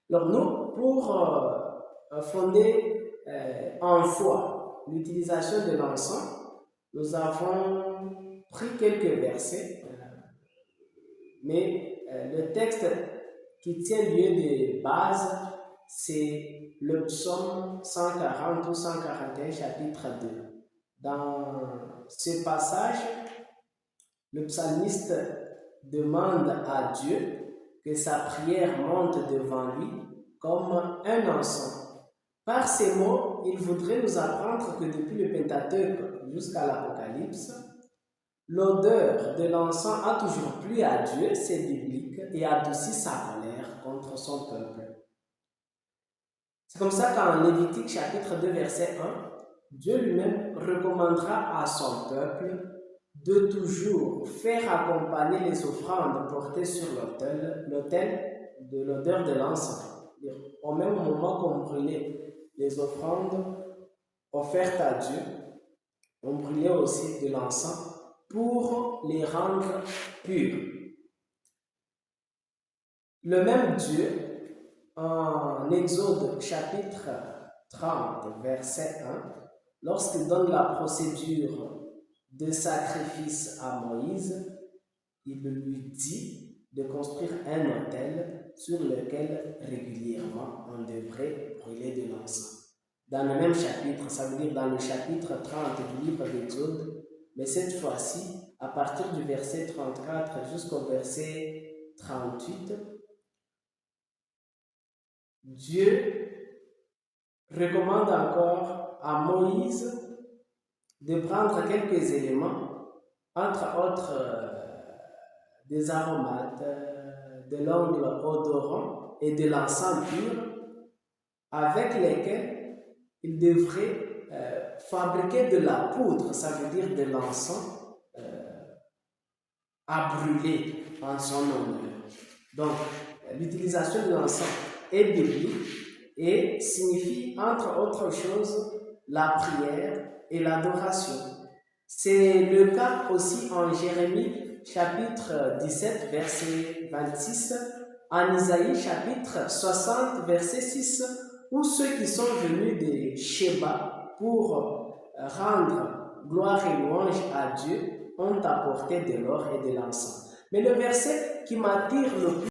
Alors nous, pour fonder en foi l'utilisation de l'encens, nous avons pris quelques versets, mais le texte qui tient lieu de base, c'est le psaume 140 ou 141, chapitre 2. Dans ce passage, le psalmiste demande à Dieu que sa prière monte devant lui comme un encens. Par ces mots, il voudrait nous apprendre que depuis le Pentateuque jusqu'à l'Apocalypse, l'odeur de l'encens a toujours plu à Dieu, c'est biblique, et adouci sa colère contre son peuple. C'est comme ça qu'en Lévitique chapitre 2 verset 1, Dieu lui-même recommandera à son peuple de toujours faire accompagner les offrandes portées sur l'autel de l'odeur de l'encens. Au même moment qu'on brûlait les offrandes offertes à Dieu, on brûlait aussi de l'encens pour les rendre purs. Le même Dieu, en Exode chapitre 30, verset 1, lorsqu'il donne la procédure de sacrifice à Moïse, il lui dit de construire un autel sur lequel régulièrement on devrait brûler de l'encens. Dans le même chapitre, ça veut dire dans le chapitre 30 du livre d'Exode, mais cette fois-ci, à partir du verset 34 jusqu'au verset 38, Dieu recommande encore à Moïse de prendre quelques éléments, entre autres des aromates, de l'ongle odorant et de l'encens pur, avec lesquels il devrait fabriquer de la poudre, ça veut dire de l'encens à brûler en son honneur. Donc, l'utilisation de l'encens est biblique et signifie, entre autres choses, la prière et l'adoration. C'est le cas aussi en Jérémie chapitre 17, verset 26, en Isaïe chapitre 60, verset 6, où ceux qui sont venus de Sheba pour rendre gloire et louange à Dieu ont apporté de l'or et de l'encens. Mais le verset qui m'attire le plus